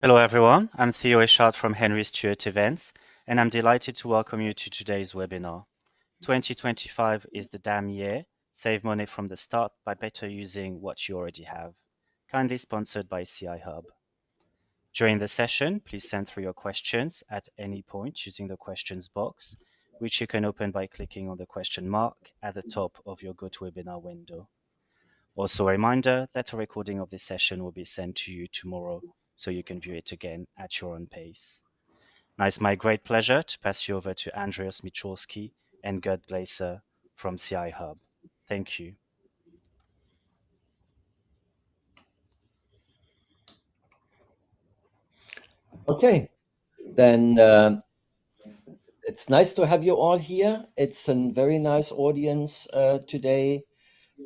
Hello everyone, I'm Theo Eshart from Henry Stewart Events, and I'm delighted to welcome you to today's webinar. 2025 is the damn year. Save money from the start by better using what you already have. Kindly sponsored by CI Hub. During the session, please send through your questions at any point using the questions box, which you can open by clicking on the question mark at the top of your GoToWebinar window. Also a reminder that a recording of this session will be sent to you tomorrow, so you can view it again at your own pace. Now it's my great pleasure to pass you over to Andreas Michalski and Gerd Glaser from CI Hub. Thank you. Okay, then it's nice to have you all here. It's a very nice audience today.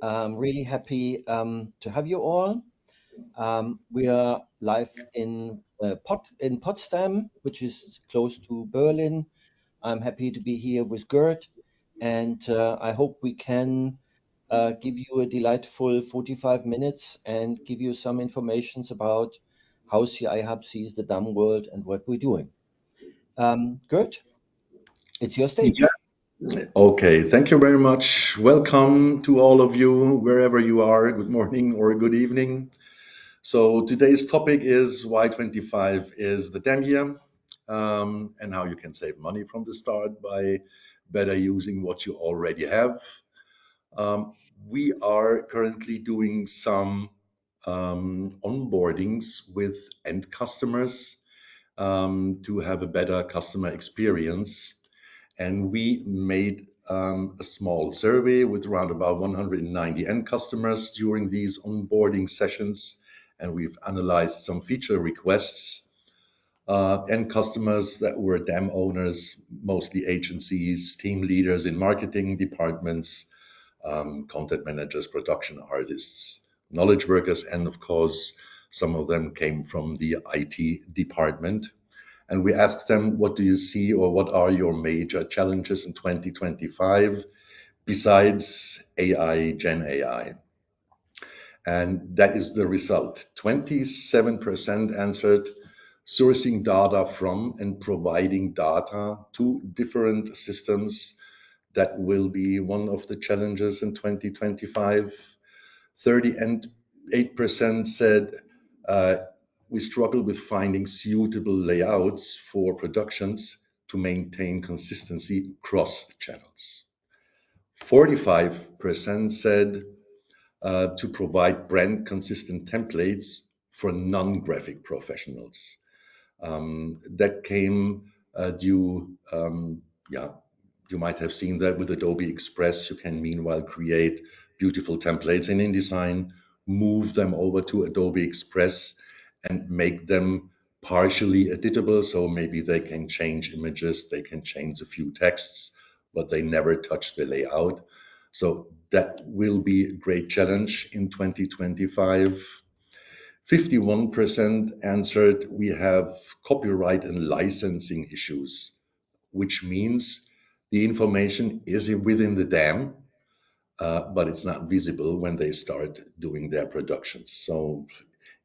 I'm really happy to have you all. We are live in Potsdam, which is close to Berlin. I'm happy to be here with Gerd, and I hope we can give you a delightful 45 minutes and give you some information about how CI Hub sees the DAM world and what we're doing. Gerd, it's your stage. Yeah. Okay, thank you very much. Welcome to all of you, wherever you are. Good morning or good evening. So today's topic is why 25 is the damn year, and how you can save money from the start by better using what you already have. We are currently doing some onboardings with end customers to have a better customer experience. And we made a small survey with around about 190 end customers during these onboarding sessions, and we've analyzed some feature requests. End customers that were DAM owners, mostly agencies, team leaders in marketing departments, content managers, production artists, knowledge workers, and of course, some of them came from the IT department. And we asked them, what do you see or what are your major challenges in 2025 besides AI, Gen AI? And that is the result. 27% answered sourcing data from and providing data to different systems. That will be one of the challenges in 2025. 38% said we struggle with finding suitable layouts for productions to maintain consistency across channels. 45% said to provide brand consistent templates for non-graphic professionals. That came due, you might have seen that with Adobe Express. You can meanwhile create beautiful templates in InDesign, move them over to Adobe Express, and make them partially editable. So maybe they can change images, they can change a few texts, but they never touch the layout. So that will be a great challenge in 2025. 51% answered we have copyright and licensing issues, which means the information is within the DAM, but it's not visible when they start doing their productions. So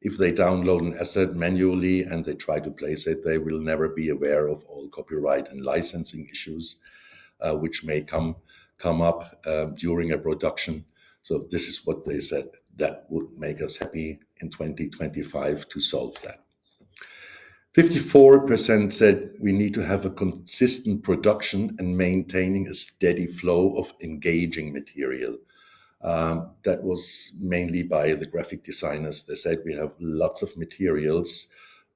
if they download an asset manually and they try to place it, they will never be aware of all copyright and licensing issues, which may come up during a production. So this is what they said that would make us happy in 2025 to solve that. 54% said we need to have a consistent production and maintaining a steady flow of engaging material. That was mainly by the graphic designers. They said we have lots of materials,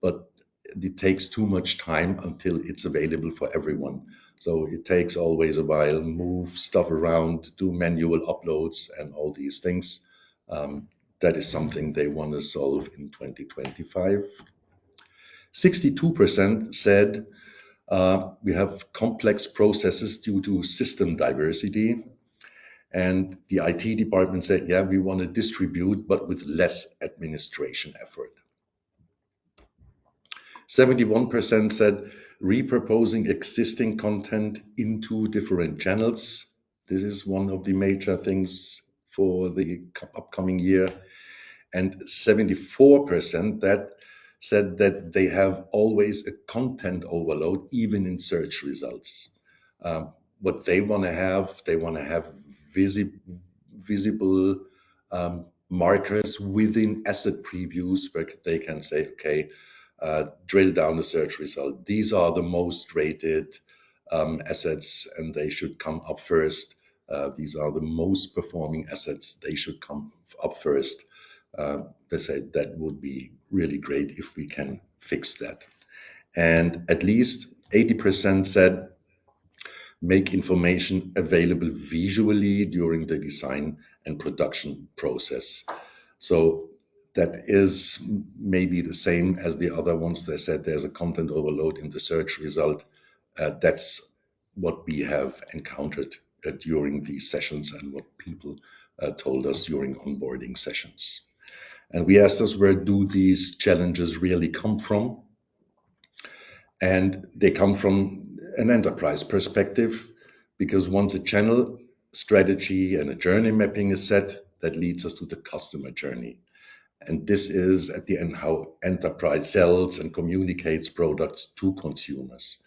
but it takes too much time until it's available for everyone. So it takes always a while, move stuff around, do manual uploads and all these things. That is something they want to solve in 2025. 62% said we have complex processes due to system diversity. And the IT department said, yeah, we want to distribute, but with less administration effort. 71% said repurposing existing content into different channels. This is one of the major things for the upcoming year. And 74% that said that they have always a content overload, even in search results. What they want to have, visible markers within asset previews where they can say, okay, drill down the search result. These are the most rated assets and they should come up first. These are the most performing assets. They should come up first. They said that would be really great if we can fix that. And at least 80% said make information available visually during the design and production process. So that is maybe the same as the other ones. They said there's a content overload in the search result. That's what we have encountered during these sessions and what people told us during onboarding sessions. And we asked us, where do these challenges really come from? And they come from an enterprise perspective, because once a channel strategy and a journey mapping is set, that leads us to the customer journey. And this is at the end how enterprise sells and communicates products to consumers.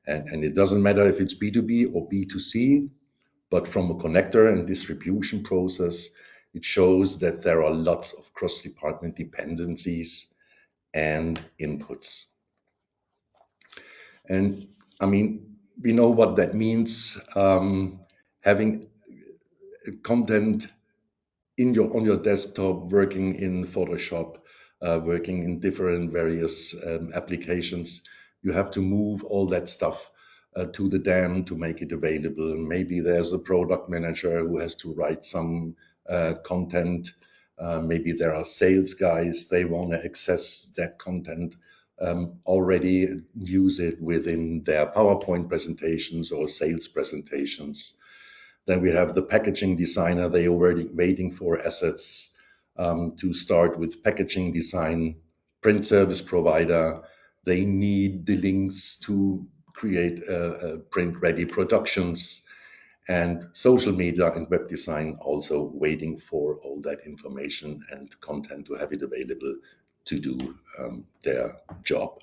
And it doesn't matter if it's B2B or B2C, but from a connector and distribution process, it shows that there are lots of cross-department dependencies and inputs. And I mean, we know what that means, having content on your desktop, working in Photoshop, working in different various applications. You have to move all that stuff to the DAM to make it available. Maybe there's a product manager who has to write some content. Maybe there are sales guys, they want to access that content, already use it within their PowerPoint presentations or sales presentations. Then we have the packaging designer. They already waiting for assets to start with packaging design. Print service provider, they need the links to create print-ready productions. And social media and web design also waiting for all that information and content to have it available to do their job.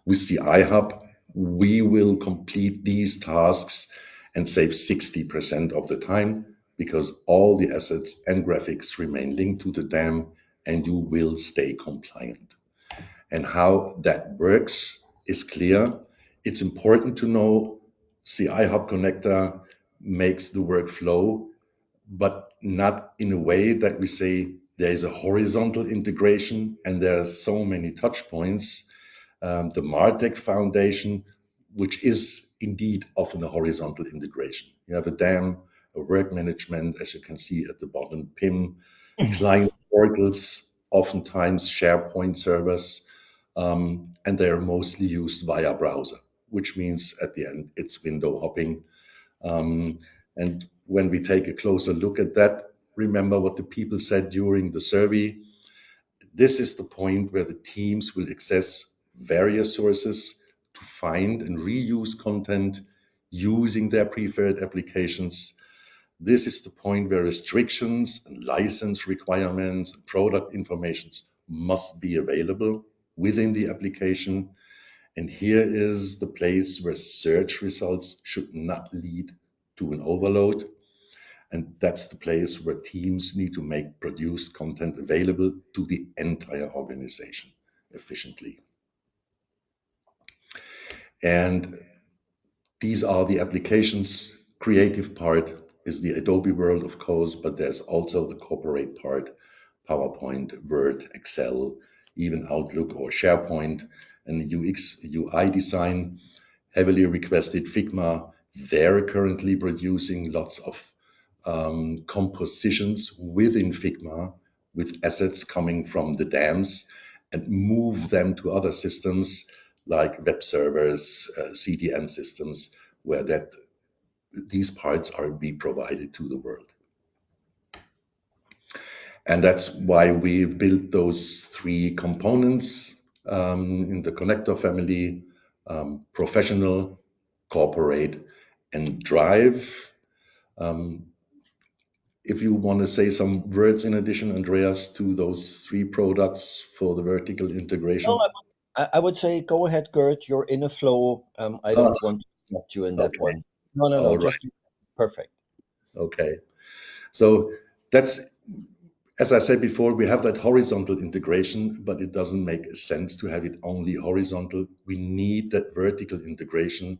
With the iHub, we will complete these tasks and save 60% of the time, because all the assets and graphics remain linked to the DAM and you will stay compliant. And how that works is clear. It's important to know the iHub connector makes the workflow, but not in a way that we say there is a horizontal integration and there are so many touch points. The MarTech Foundation, which is indeed often a horizontal integration. You have a DAM, a work management, as you can see at the bottom, PIM, client portals, oftentimes SharePoint servers, and they are mostly used via browser, which means at the end it's window hopping. And when we take a closer look at that, remember what the people said during the survey. This is the point where the teams will access various sources to find and reuse content using their preferred applications. This is the point where restrictions and license requirements and product informations must be available within the application. And here is the place where search results should not lead to an overload. And that's the place where teams need to make produced content available to the entire organization efficiently. And these are the applications. Creative part is the Adobe world, of course, but there's also the corporate part, PowerPoint, Word, Excel, even Outlook or SharePoint, and UX, UI design, heavily requested Figma. They're currently producing lots of compositions within Figma with assets coming from the DAMs and move them to other systems like web servers, CDN systems, where these parts are being provided to the world. And that's why we built those three components in the connector family: professional, corporate, and drive. if you want to say some words in addition, Andreas, to those 3 products for the vertical integration. No, I would say go ahead, Gerd. You're in a flow. I Ah, don't want to interrupt you in that okay. one. No. All right. Just perfect. Okay. So that's, as I said before, we have that horizontal integration, but it doesn't make sense to have it only horizontal. We need that vertical integration,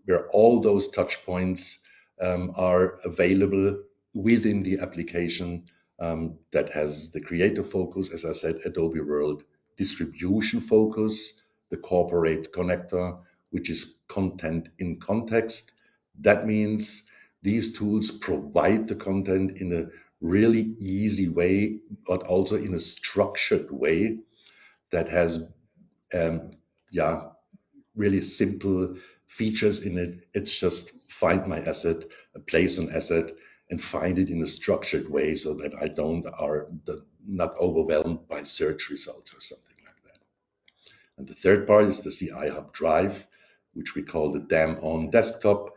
where all those touch points are available within the application that has the creative focus, as I said, Adobe World, distribution focus, the corporate connector, which is content in context. That means these tools provide the content in a really easy way, but also in a structured way that has, um, yeah, really simple features in it. It's just find my asset, place an asset, and find it in a structured way so that I not overwhelmed by search results or something like that. And the third part is the CI Hub Drive, which we call the DAM on desktop.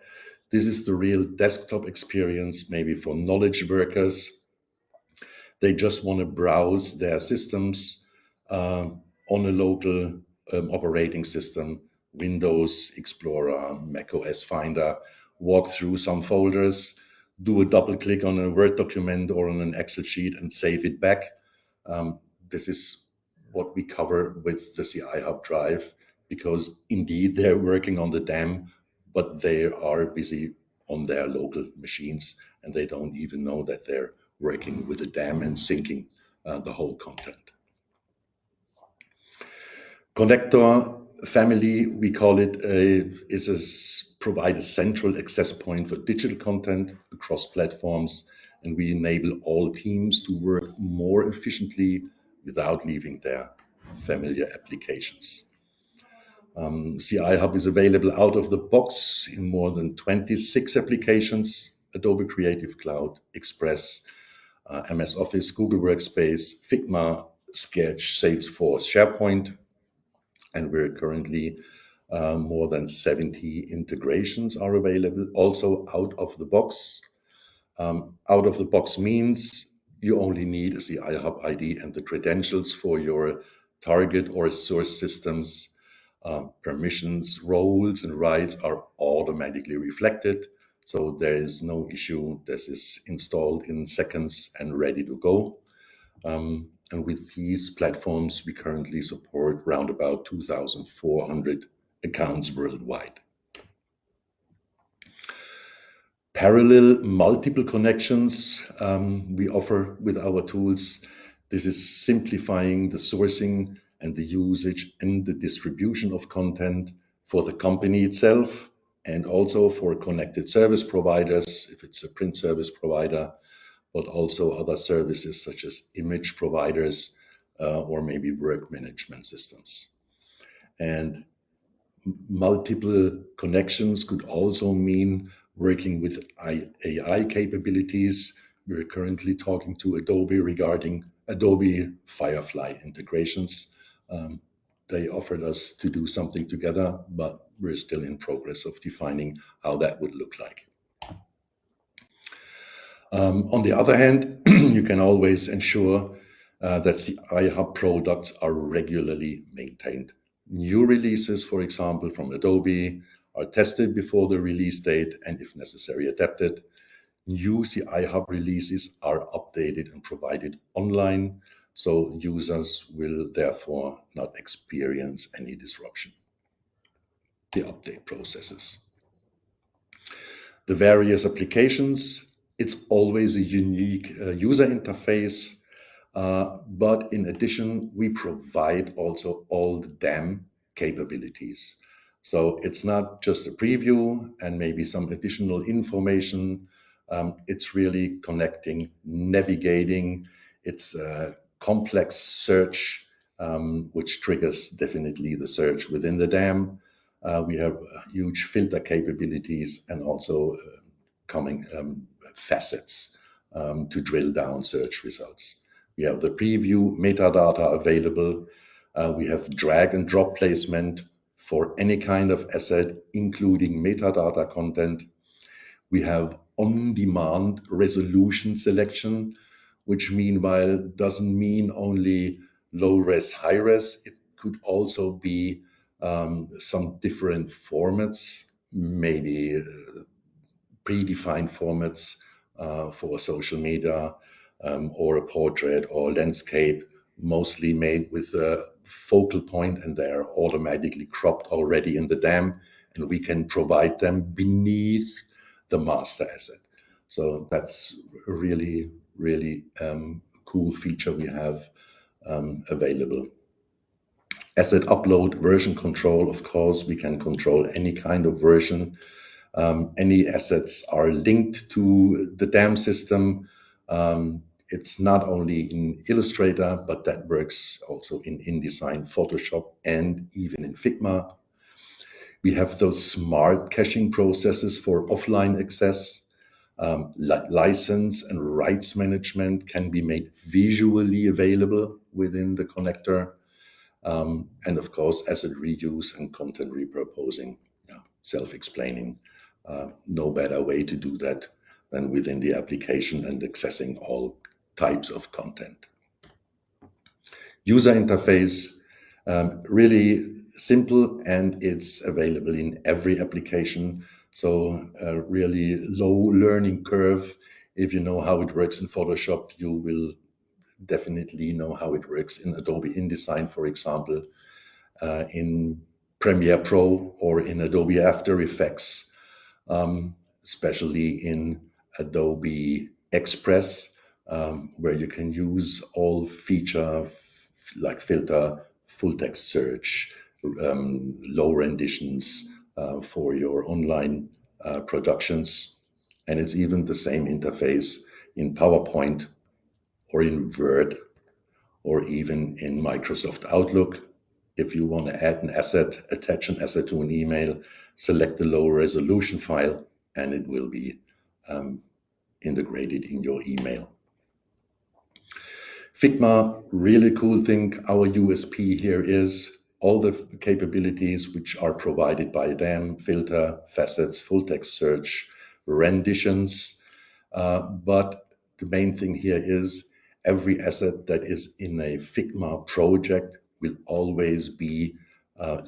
This is the real desktop experience, maybe for knowledge workers. They just want to browse their systems on a local operating system, Windows Explorer, Mac OS Finder, walk through some folders, do a double click on a Word document or on an Excel sheet and save it back. This is what we cover with the CI Hub Drive, because indeed they're working on the DAM, but they are busy on their local machines and they don't even know that they're working with the DAM and syncing the whole content. Connector family, we call it, provide a central access point for digital content across platforms, and we enable all teams to work more efficiently without leaving their familiar applications. CI Hub is available out of the box in more than 26 applications: Adobe Creative Cloud, Express, MS Office, Google Workspace, Figma, Sketch, Salesforce, SharePoint, and we're currently more than 70 integrations are available also out of the box. Out of the box means you only need a CI Hub ID and the credentials for your target or source systems. Permissions, roles, and rights are automatically reflected. So there is no issue. This is installed in seconds and ready to go. And with these platforms, we currently support around about 2,400 accounts worldwide. Parallel multiple connections we offer with our tools. This is simplifying the sourcing and the usage and the distribution of content for the company itself, and also for connected service providers, if it's a print service provider, but also other services such as image providers or maybe work management systems. And multiple connections could also mean working with AI capabilities. We're currently talking to Adobe regarding Adobe Firefly integrations. They offered us to do something together, but we're still in progress of defining how that would look like. On the other hand, you can always ensure that the iHub products are regularly maintained. New releases, for example, from Adobe, are tested before the release date and, if necessary, adapted. New CI Hub releases are updated and provided online, so users will therefore not experience any disruption. The update processes. The various applications, it's always a unique user interface, but in addition, we provide also all the DAM capabilities. So it's not just a preview and maybe some additional information. It's really connecting, navigating. It's a complex search, which triggers definitely the search within the DAM. We have huge filter capabilities and also coming facets to drill down search results. We have the preview metadata available. We have drag and drop placement for any kind of asset, including metadata content. We have on-demand resolution selection, which meanwhile doesn't mean only low-res, high-res. It could also be some different formats, maybe predefined formats for social media, or a portrait or landscape, mostly made with a focal point, and they're automatically cropped already in the DAM, and we can provide them beneath the master asset. So that's a really, really cool feature we have available. Asset upload, version control, of course, we can control any kind of version. Any assets are linked to the DAM system. It's not only in Illustrator, but that works also in InDesign, Photoshop, and even in Figma. We have those smart caching processes for offline access. License and rights management can be made visually available within the connector. And of course, asset reuse and content repurposing, self-explaining. No better way to do that than within the application and accessing all types of content. User interface, really simple, and it's available in every application. So a really low learning curve. If you know how it works in Photoshop, you will definitely know how it works in Adobe InDesign, for example, in Premiere Pro or in Adobe After Effects, especially in Adobe Express, where you can use all feature like filter, full text search, low renditions for your online productions. And it's even the same interface in PowerPoint or in Word or even in Microsoft Outlook. If you want to add an asset, attach an asset to an email, select the low resolution file, and it will be integrated in your email. Figma, really cool thing. Our USP here is all the capabilities which are provided by them: filter, facets, full text search, renditions. But the main thing here is every asset that is in a Figma project will always be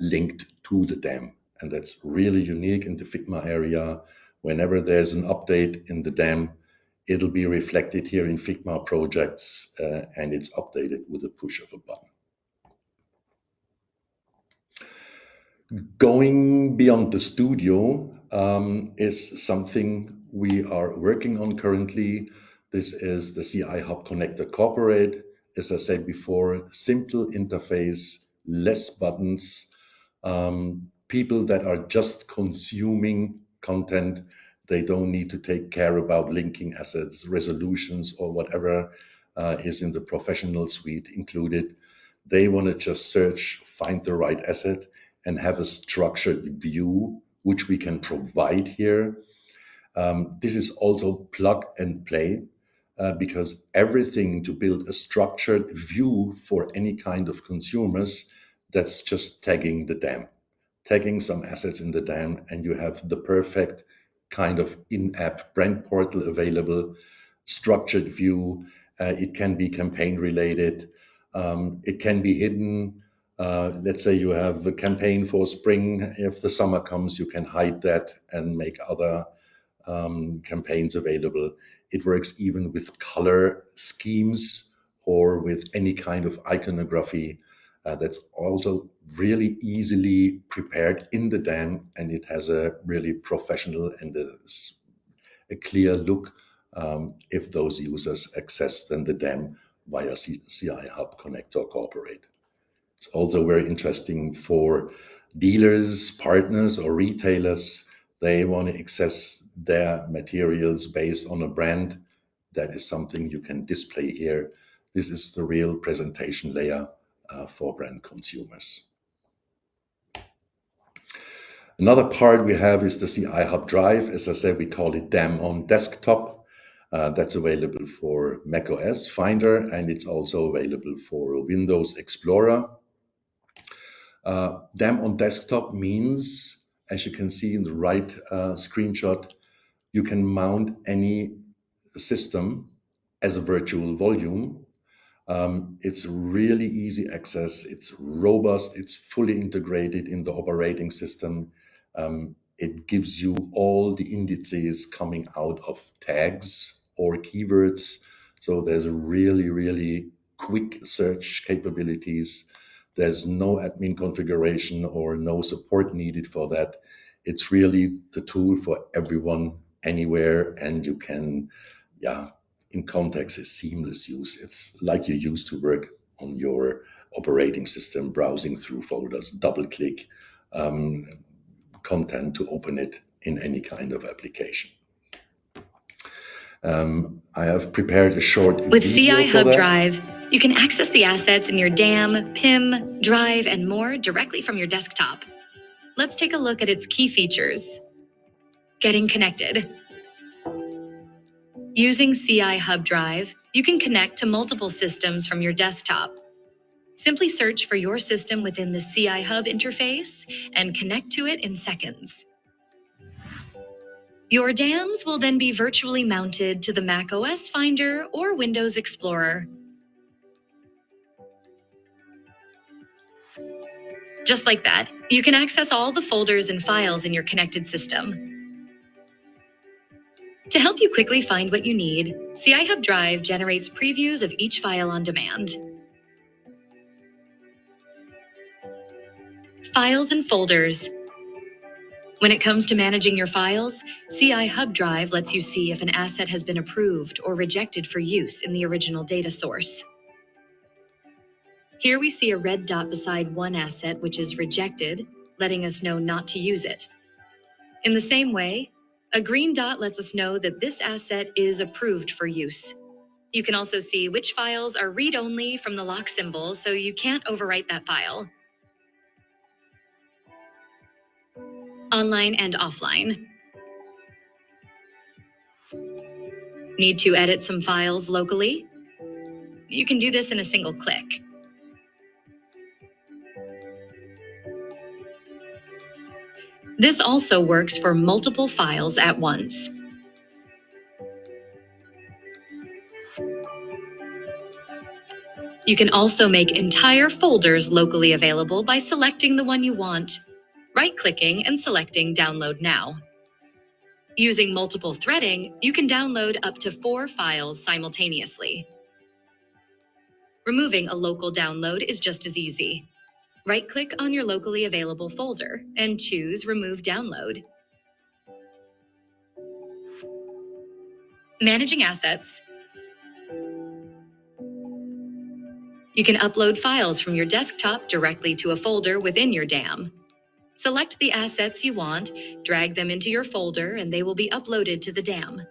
linked to the DAM. And that's really unique in the Figma area. Whenever there's an update in the DAM, it'll be reflected here in Figma projects, and it's updated with a push of a button. Going beyond the studio is something we are working on currently. This is the CI Hub Connector Corporate. As I said before, simple interface, less buttons. People that are just consuming content, they don't need to take care about linking assets, resolutions, or whatever is in the professional suite included. They want to just search, find the right asset, and have a structured view, which we can provide here. This is also plug and play, because everything to build a structured view for any kind of consumers, that's just tagging the DAM, tagging some assets in the DAM, and you have the perfect kind of in-app brand portal available, structured view. It can be campaign related. It can be hidden. Let's say you have a campaign for spring. If the summer comes, you can hide that and make other campaigns available. It works even with color schemes or with any kind of iconography. That's also really easily prepared in the DAM, and it has a really professional and a clear look if those users access then the DAM via CI Hub Connector Corporate. It's also very interesting for dealers, partners, or retailers. They want to access their materials based on a brand. That is something you can display here. This is the real presentation layer for brand consumers. Another part we have is the CI Hub Drive. As I said, we call it DAM on Desktop. That's available for macOS Finder, and it's also available for Windows Explorer. DAM on Desktop means, as you can see in the right screenshot, You can mount any system as a virtual volume. It's really easy access, it's robust, it's fully integrated in the operating system. It gives you all the indices coming out of tags or keywords. So there's a really quick search capabilities. There's no admin configuration or no support needed for that. It's really the tool for everyone, anywhere, and you can, yeah, in context is seamless use. It's like you used to work on your operating system, browsing through folders, double click content to open it in any kind of application. I have prepared a short With video CI for Hub that. Drive, you can access the assets in your DAM, PIM, Drive, and more directly from your desktop. Let's take a look at its key features. Getting connected. Using CI Hub Drive, you can connect to multiple systems from your desktop. Simply search for your system within the CI Hub interface and connect to it in seconds. Your DAMs will then be virtually mounted to the macOS Finder or Windows Explorer. Just like that, you can access all the folders and files in your connected system. To help you quickly find what you need, CI Hub Drive generates previews of each file on demand. Files and folders. When it comes to managing your files, CI Hub Drive lets you see if an asset has been approved or rejected for use in the original data source. Here we see a red dot beside one asset which is rejected, letting us know not to use it. In the same way, a green dot lets us know that this asset is approved for use. You can also see which files are read-only from the lock symbol, so you can't overwrite that file. Online and offline. Need to edit some files locally? You can do this in a single click. This also works for multiple files at once. You can also make entire folders locally available by selecting the one you want, right-clicking and selecting Download Now. Using multiple threading, you can download up to 4 files simultaneously. Removing a local download is just as easy. Right-click on your locally available folder and choose Remove Download. Managing assets. You can upload files from your desktop directly to a folder within your DAM. Select the assets you want, drag them into your folder, and they will be uploaded to the DAM.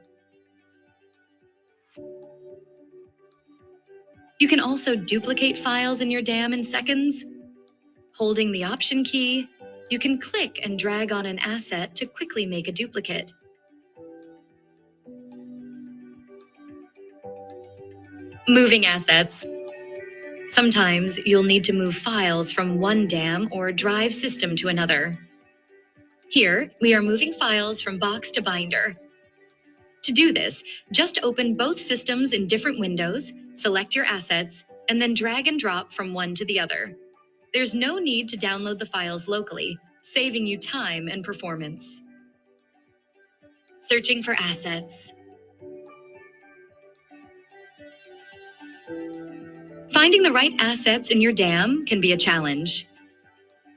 You can also duplicate files in your DAM in seconds. Holding the Option key, you can click and drag on an asset to quickly make a duplicate. Moving assets. Sometimes you'll need to move files from one DAM or Drive system to another. Here, we are moving files from Box to Binder. To do this, just open both systems in different windows, select your assets, and then drag and drop from one to the other. There's no need to download the files locally, saving you time and performance. Searching for assets. Finding the right assets in your DAM can be a challenge.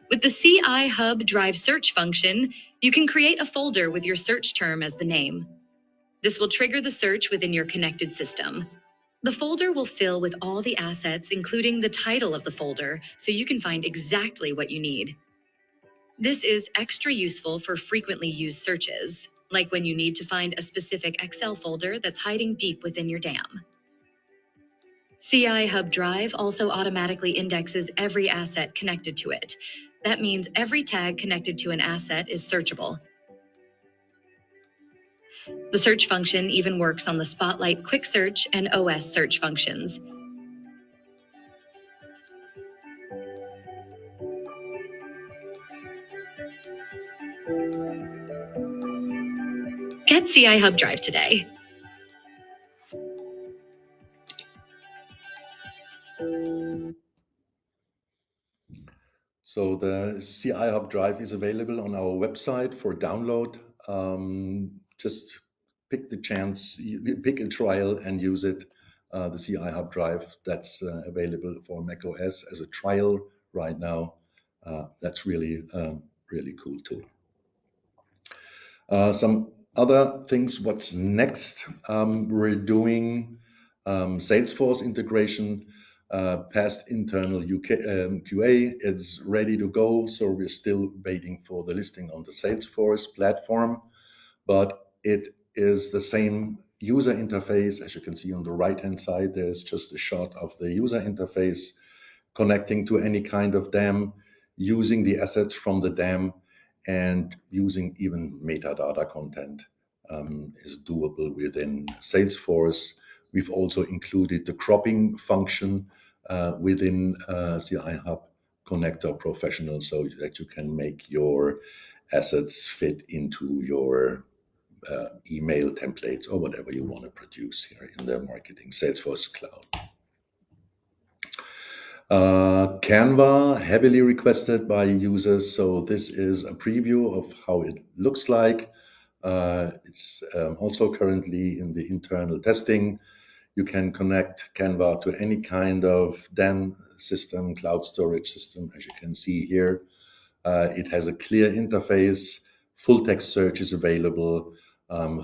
With the CI Hub Drive search function, you can create a folder with your search term as the name. This will trigger the search within your connected system. The folder will fill with all the assets, including the title of the folder, so you can find exactly what you need. This is extra useful for frequently used searches, like when you need to find a specific Excel folder that's hiding deep within your DAM. CI Hub Drive also automatically indexes every asset connected to it. That means every tag connected to an asset is searchable. The search function even works on the Spotlight Quick Search and OS search functions. Get CI Hub Drive today. So the CI Hub Drive is available on our website for download. Just pick the chance, pick a trial and use it. The CI Hub Drive that's available for macOS as a trial right now. That's really, really cool tool. Some other things, what's next? We're doing Salesforce integration past internal QA. It's ready to go, so we're still waiting for the listing on the Salesforce platform, but it is the same user interface. As you can see on the right-hand side, there's just a shot of the user interface connecting to any kind of DAM, using the assets from the DAM, and using even metadata content is doable within Salesforce. We've also included the cropping function within CI Hub Connector Professional so that you can make your assets fit into your email templates or whatever you want to produce here in the Marketing Salesforce Cloud. Canva, heavily requested by users. So this is a preview of how it looks like. It's also currently in the internal testing. You can connect Canva to any kind of DAM system, cloud storage system, as you can see here. It has a clear interface, full text search is available,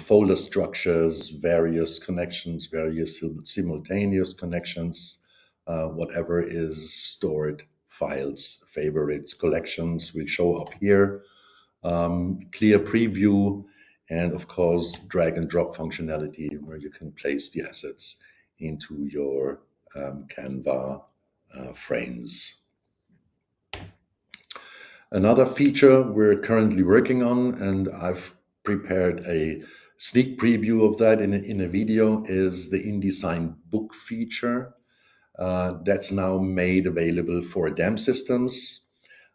folder structures, various connections, various simultaneous connections, whatever is stored, files, favorites, collections will show up here. Clear preview, and of course, drag and drop functionality where you can place the assets into your Canva frames. Another feature we're currently working on, and I've prepared a sneak preview of that in a video, is the InDesign book feature. That's now made available for DAM systems.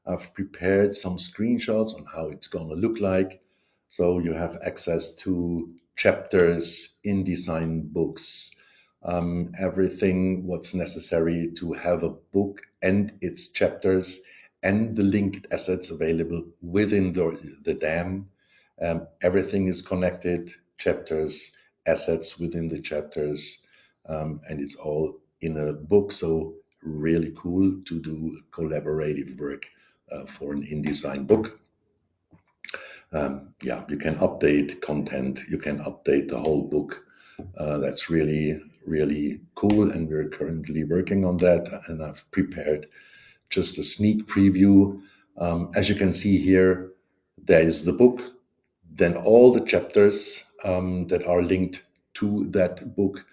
I've prepared some screenshots on how it's going to look like. So you have access to chapters, InDesign books, everything what's necessary to have a book and its chapters and the linked assets available within the DAM. Everything is connected, chapters, assets within the chapters, and it's all in a book. So really cool to do collaborative work for an InDesign book. Yeah, you can update content, you can update the whole book. That's really, really cool, and we're currently working on that, and I've prepared just a sneak preview. As you can see here, there is the book, then all the chapters that are linked to that book,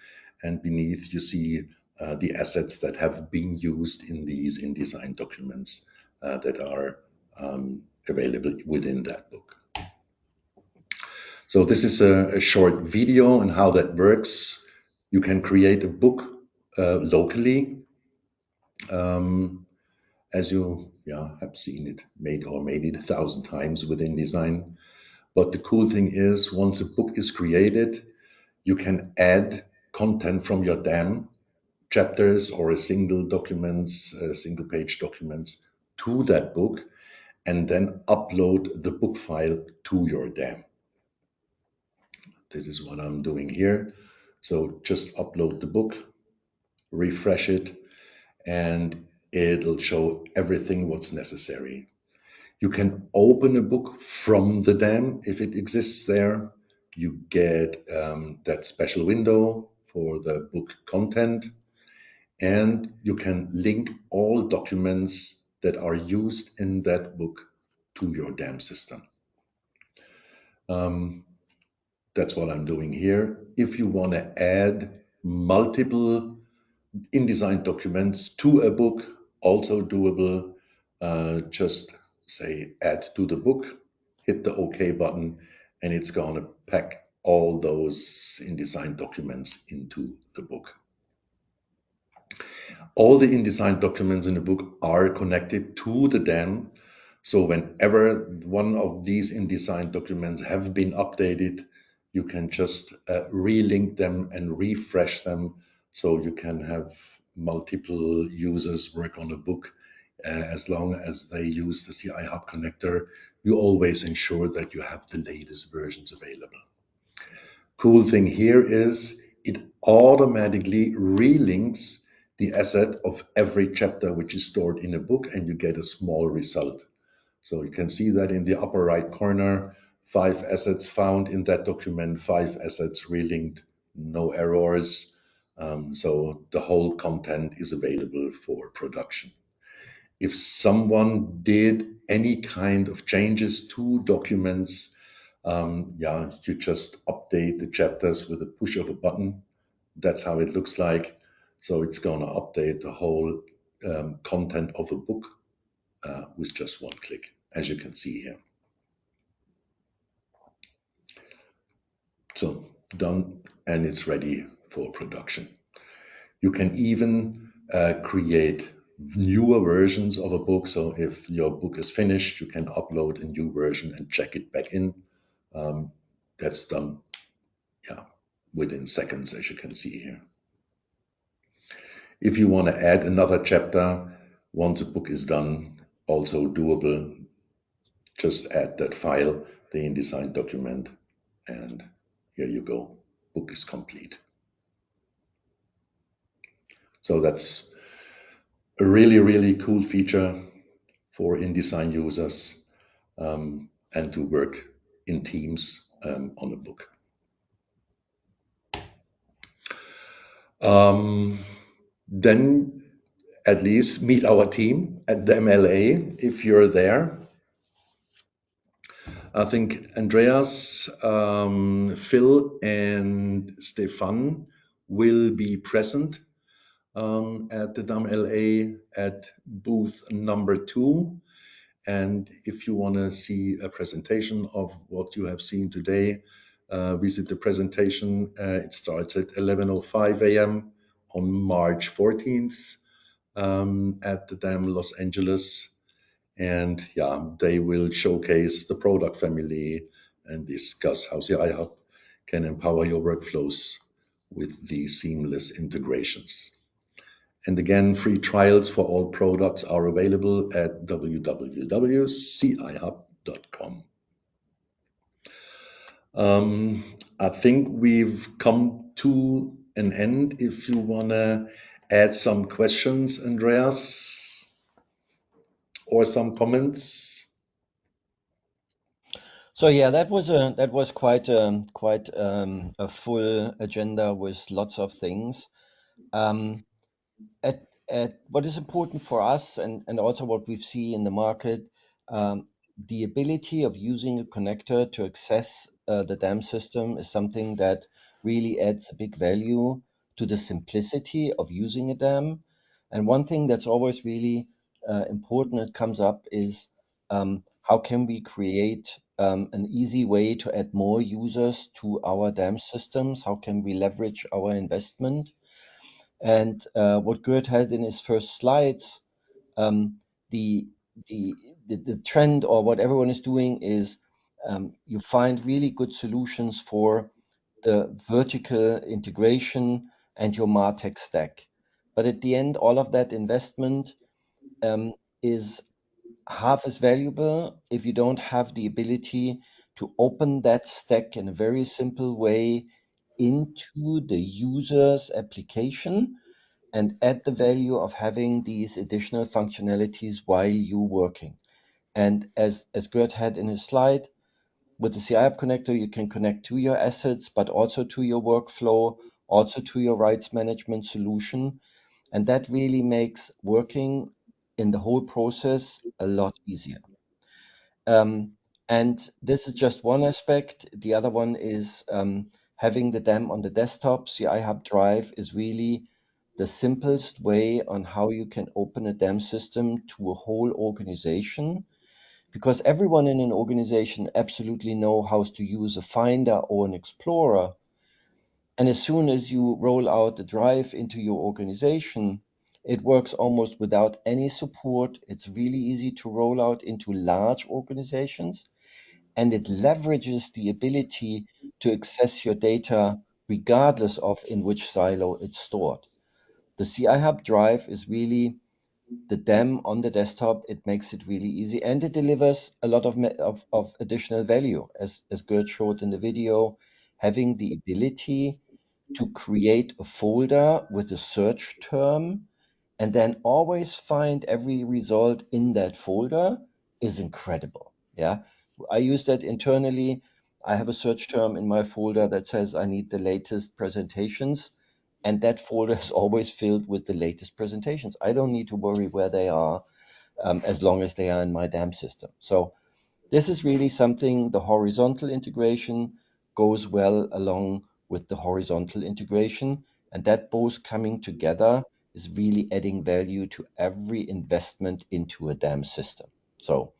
and beneath you see the assets that have been used in these InDesign documents that are available within that book. So this is a short video on how that works. You can create a book locally, as you have seen it made it 1,000 times with InDesign. But the cool thing is, once a book is created, you can add content from your DAM, chapters or a single page documents to that book, and then upload the book file to your DAM. This is what I'm doing here. So just upload the book, refresh it, and it'll show everything what's necessary. You can open a book from the DAM if it exists there. You get that special window for the book content, and you can link all documents that are used in that book to your DAM system. That's what I'm doing here. If you want to add multiple InDesign documents to a book, also doable. Just say add to the book, hit the OK button, and it's going to pack all those InDesign documents into the book. All the InDesign documents in the book are connected to the DAM. So whenever one of these InDesign documents have been updated, you can just relink them and refresh them, so you can have multiple users work on a book. As long as they use the CI Hub connector, you always ensure that you have the latest versions available. Cool thing here is it automatically relinks the asset of every chapter which is stored in a book, and you get a small result. So you can see that in the upper right corner, 5 assets found in that document, 5 assets relinked, no errors. So the whole content is available for production. If someone did any kind of changes to documents, you just update the chapters with a push of a button. That's how it looks like. So it's going to update the whole content of a book with just one click, as you can see here. So done, and it's ready for production. You can even create newer versions of a book. So if your book is finished, you can upload a new version and check it back in. That's done, within seconds, as you can see here. If you want to add another chapter once a book is done, also doable. Just add that file, the InDesign document, and here you go. Book is complete. So that's a really, really cool feature for InDesign users and to work in teams on a book. Then at least meet our team at the MLA if you're there. I think Andreas, Phil, and Stefan will be present at the DAM LA at booth number 2. And if you want to see a presentation of what you have seen today, visit the presentation. It starts at 11:05 a.m. on March 14th at the DAM Los Angeles. And they will showcase the product family and discuss how CI Hub can empower your workflows with these seamless integrations. And again, free trials for all products are available at www.cihub.com. I think we've come to an end. If you want to add some questions, Andreas, or some comments. So yeah, that was quite a full agenda with lots of things. At what is important for us and also what we see in the market, the ability of using a connector to access the DAM system is something that really adds a big value to the simplicity of using a DAM. And one thing that's always really important that comes up is how can we create an easy way to add more users to our DAM systems? How can we leverage our investment? And what Gerd had in his first slides, the trend or what everyone is doing is you find really good solutions for the vertical integration and your MarTech stack. But at the end, all of that investment is half as valuable if you don't have the ability to open that stack in a very simple way into the user's application and add the value of having these additional functionalities while you're working. And as Gerd had in his slide, with the CI Hub connector, you can connect to your assets, but also to your workflow, also to your rights management solution. And that really makes working in the whole process a lot easier. And this is just one aspect. The other one is having the DAM on the desktop. CI Hub Drive is really the simplest way on how you can open a DAM system to a whole organization, because everyone in an organization absolutely know how to use a Finder or an Explorer. And as soon as you roll out the Drive into your organization, it works almost without any support. It's really easy to roll out into large organizations. and it leverages the ability to access your data regardless of in which silo it's stored. The CI Hub Drive is really the DAM on the desktop. It makes it really easy, and it delivers a lot of additional value, as Gerd showed in the video, having the ability to create a folder with a search term and then always find every result in that folder is incredible. Yeah, I use that internally. I have a search term in my folder that says I need the latest presentations, and that folder is always filled with the latest presentations. I don't need to worry where they are, as long as they are in my DAM system. So this is really something. The horizontal integration goes well along with the horizontal integration, and that both coming together is really adding value to every investment into a DAM system. So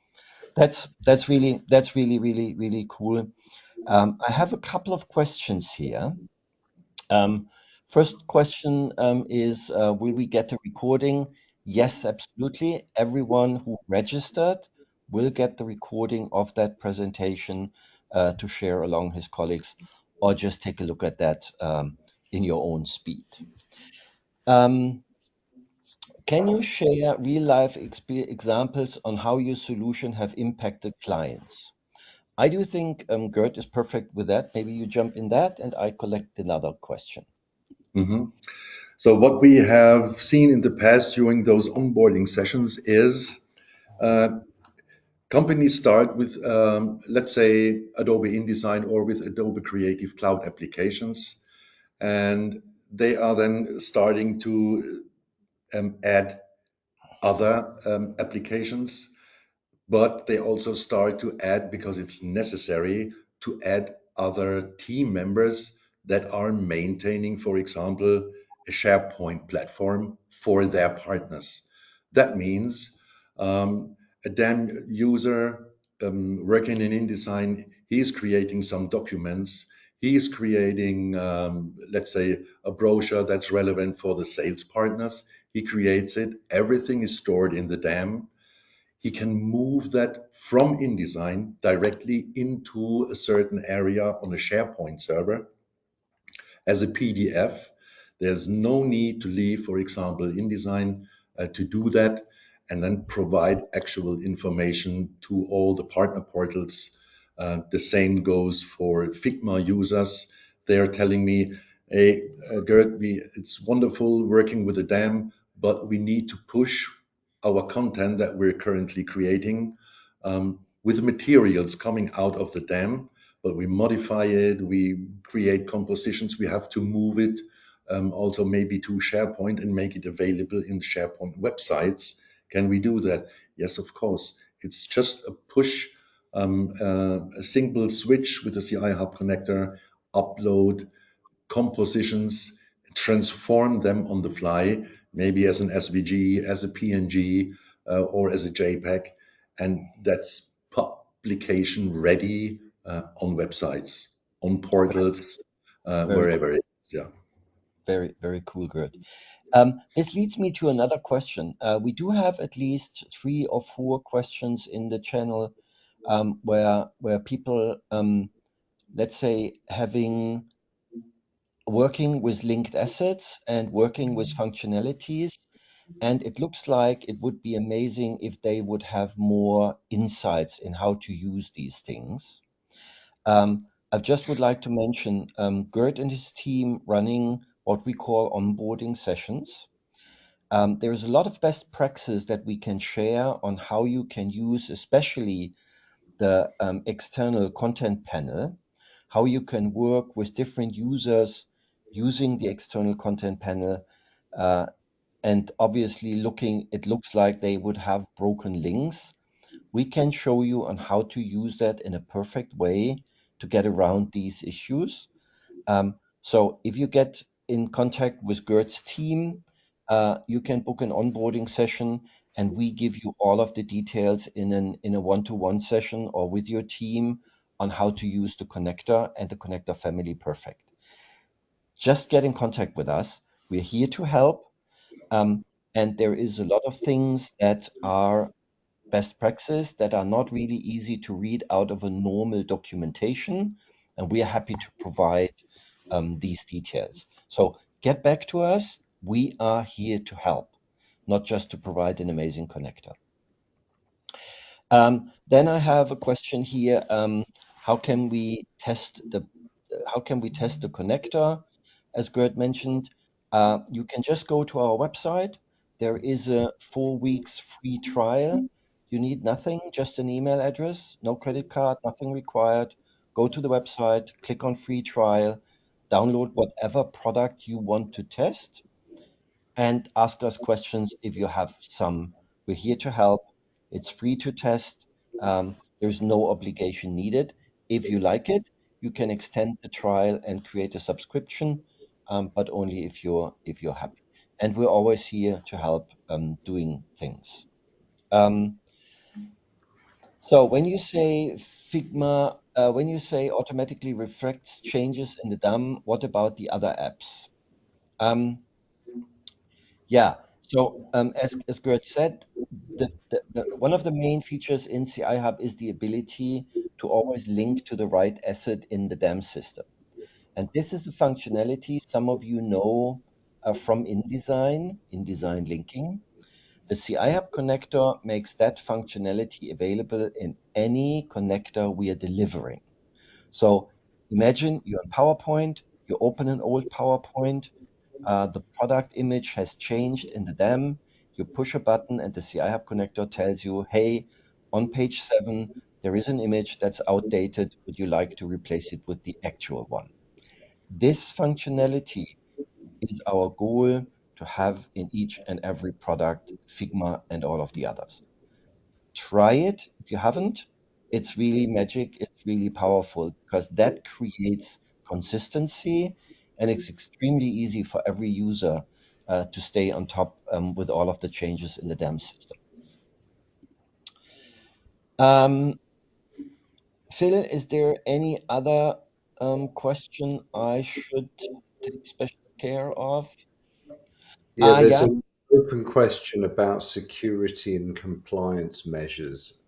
that's really cool. I have a couple of questions here. First question is, will we get a recording? Yes, absolutely. Everyone who registered will get the recording of that presentation to share along his colleagues, or just take a look at that in your own speed. Can you share real-life examples on how your solution have impacted clients? I do think Gerd is perfect with that. Maybe you jump in that, and I collect another question. Mhm. So what we have seen in the past during those onboarding sessions is uh, companies start with, let's say, Adobe InDesign or with Adobe Creative Cloud applications, and they are then starting to add other applications, but they also start to add, because it's necessary, to add other team members that are maintaining, for example, a SharePoint platform for their partners. That means a DAM user working in InDesign, he's creating some documents. He's creating, let's say, a brochure that's relevant for the sales partners. He creates it. Everything is stored in the DAM. He can move that from InDesign directly into a certain area on a SharePoint server as a PDF. There's no need to leave, for example, InDesign to do that, and then provide actual information to all the partner portals. The same goes for Figma users. They're telling me, hey, Gerd, it's wonderful working with the DAM, but we need to push our content that we're currently creating with materials coming out of the DAM, but we modify it, we create compositions, we have to move it also maybe to SharePoint and make it available in SharePoint websites. Can we do that? Yes, of course. It's just a push, a single switch with the CI Hub connector, upload compositions, transform them on the fly, maybe as an SVG, as a PNG, or as a JPEG, and that's publication ready on websites, on portals, Very cool. wherever it is. Yeah. Very cool, Gerd. This leads me to another question. We do have at least 3 or 4 questions in the channel where people, let's say, working with linked assets and working with functionalities, and it looks like it would be amazing if they would have more insights in how to use these things. I just would like to mention Gerd and his team running what we call onboarding sessions. There's a lot of best practices that we can share on how you can use, especially the external content panel, how you can work with different users using the external content panel. And obviously, it looks like they would have broken links. We can show you on how to use that in a perfect way to get around these issues. So if you get in contact with Gerd's team, you can book an onboarding session, and we give you all of the details in a one-to-one session or with your team on how to use the connector and the connector family perfect. Just get in contact with us. We're here to help. And there is a lot of things that are best practices that are not really easy to read out of a normal documentation, and we are happy to provide these details. So get back to us. We are here to help, not just to provide an amazing connector. Then I have a question here. How can we test the connector? As Gerd mentioned, you can just go to our website. There is a 4 weeks free trial. You need nothing, just an email address, no credit card, nothing required. Go to the website, click on free trial, download whatever product you want to test, and ask us questions if you have some. We're here to help. It's free to test. There's no obligation needed. If you like it, you can extend the trial and create a subscription, but only if you're happy. And we're always here to help doing things. So when you say Figma, when you say automatically reflects changes in the DAM, what about the other apps? Yeah. So as Gerd said, one of the main features in CI Hub is the ability to always link to the right asset in the DAM system. And this is a functionality some of you know from InDesign linking. The CI Hub connector makes that functionality available in any connector we are delivering. So imagine you're in PowerPoint, you open an old PowerPoint, the product image has changed in the DAM. You push a button and the CI Hub connector tells you, hey, on page 7, there is an image that's outdated. Would you like to replace it with the actual one? This functionality is our goal to have in each and every product, Figma and all of the others. Try it if you haven't. It's really magic. It's really powerful because that creates consistency, and it's extremely easy for every user to stay on top with all of the changes in the DAM system. Phil, is there any other question I should take special care of? Yeah, there's Yeah. an open question about security and compliance measures.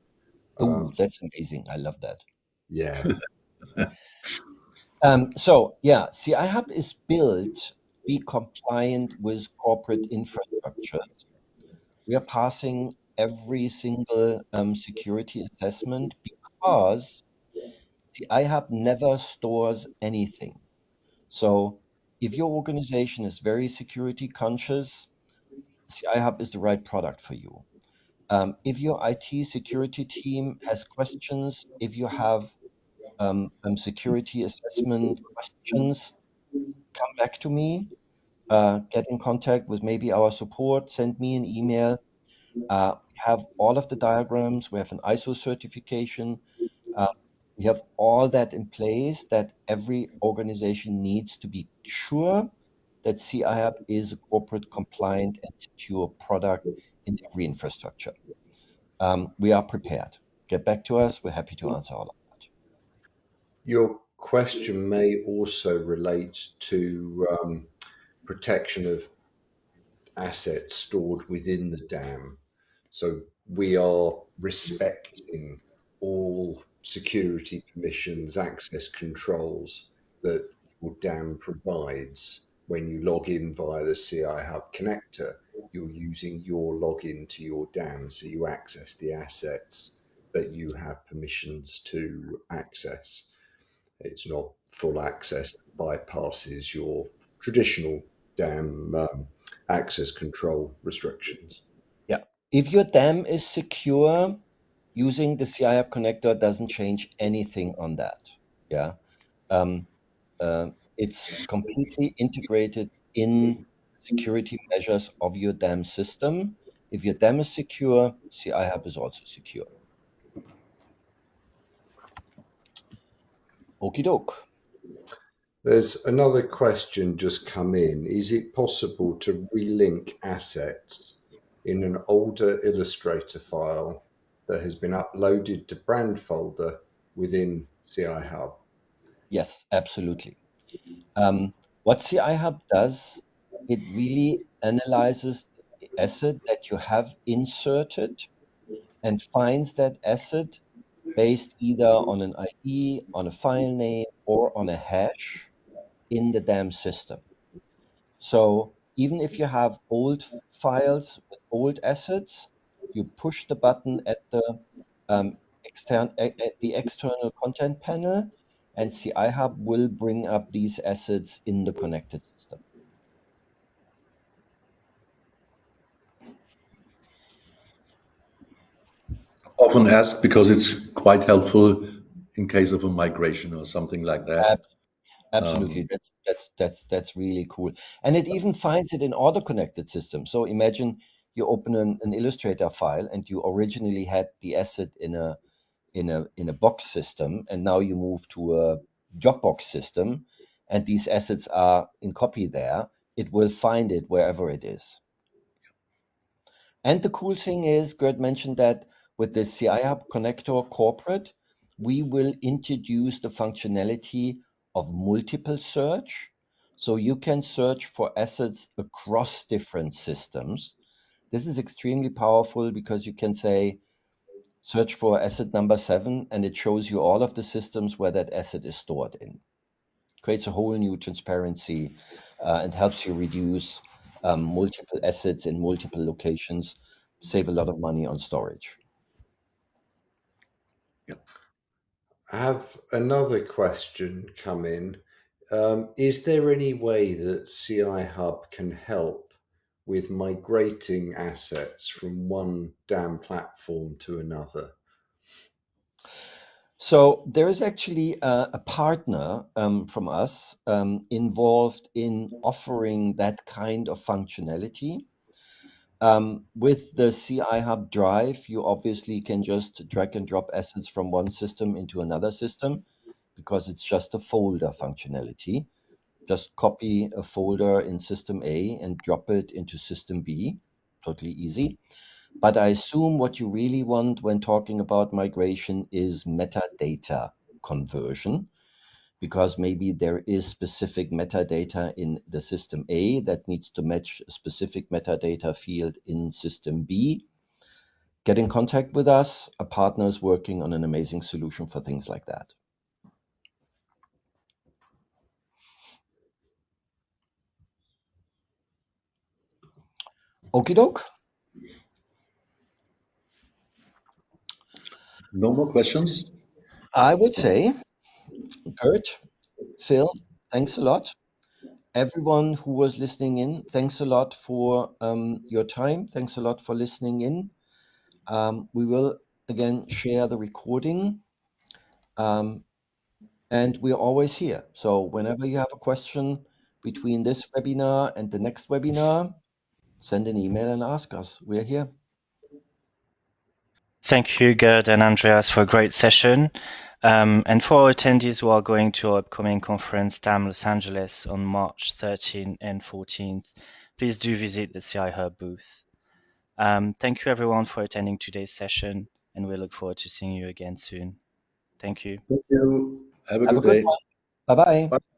Oh, that's amazing. I love that. Yeah. So yeah, CI Hub is built to be compliant with corporate infrastructure. We are passing every single security assessment because CI Hub never stores anything. So if your organization is very security conscious, CI Hub is the right product for you. If your IT security team has questions, if you have security assessment questions, come back to me. Get in contact with maybe our support, send me an email. We have all of the diagrams. We have an ISO certification. Uh, we have all that in place that every organization needs to be sure that CI Hub is a corporate compliant and secure product in every infrastructure. We are prepared. Get back to us. We're happy to answer all of that. Your question may also relate to protection of assets stored within the dam. So we are respecting all security permissions, access controls that your dam provides. When you log in via the CI Hub connector, you're using your login to your dam, so you access the assets that you have permissions to access. It's not full access that bypasses your traditional dam access control restrictions. Yeah. If your dam is secure, using the CI Hub connector doesn't change anything on that. Yeah. Um, it's completely integrated in security measures of your dam system. If your dam is secure, CI Hub is also secure. Okie doke. There's another question just come in. Is it possible to relink assets in an older Illustrator file that has been uploaded to brand folder within CI Hub? Yes, absolutely. What CI Hub does, it really analyzes the asset that you have inserted, and finds that asset based either on an ID, on a file name, or on a hash in the DAM system. So even if you have old files with old assets, you push the button at the external content panel, and CI Hub will bring up these assets in the connected system. Often asked because it's quite helpful in case of a migration or something like that. Absolutely, that's really cool, and it even finds it in other connected systems. So imagine you open an Illustrator file, and you originally had the asset in a box system, and now you move to a Dropbox system, and these assets are in copy there. It will find it wherever it is. And the cool thing is, Gerd mentioned that with the CI Hub Connector Corporate, we will introduce the functionality of multiple search. So you can search for assets across different systems. This is extremely powerful because you can say, search for asset number 7, and it shows you all of the systems where that asset is stored in. Creates a whole new transparency and helps you reduce multiple assets in multiple locations, save a lot of money on storage. I have another question come in. Is there any way that CI Hub can help with migrating assets from one DAM platform to another? So there is actually a partner from us involved in offering that kind of functionality. With the CI Hub Drive, you obviously can just drag and drop assets from one system into another system because it's just a folder functionality. Just copy a folder in system A and drop it into system B. Totally easy. But I assume what you really want when talking about migration is metadata conversion, because maybe there is specific metadata in the system A that needs to match a specific metadata field in system B. Get in contact with us. A partner is working on an amazing solution for things like that. Okie doke. No more questions? I would say, Gerd, Phil, thanks a lot. Everyone who was listening in, thanks a lot for your time. Thanks a lot for listening in. We will again share the recording, and we're always here. So whenever you have a question between this webinar and the next webinar, send an email and ask us. We're here. Thank you, Gerd and Andreas, for a great session. And for our attendees who are going to our upcoming conference, DAM Los Angeles, on March 13th and 14th, please do visit the CI Hub booth. Thank you, everyone, for attending today's session, and we look forward to seeing you again soon. Thank you. Thank you. Have a Have a good good day. one. Bye-bye. Bye.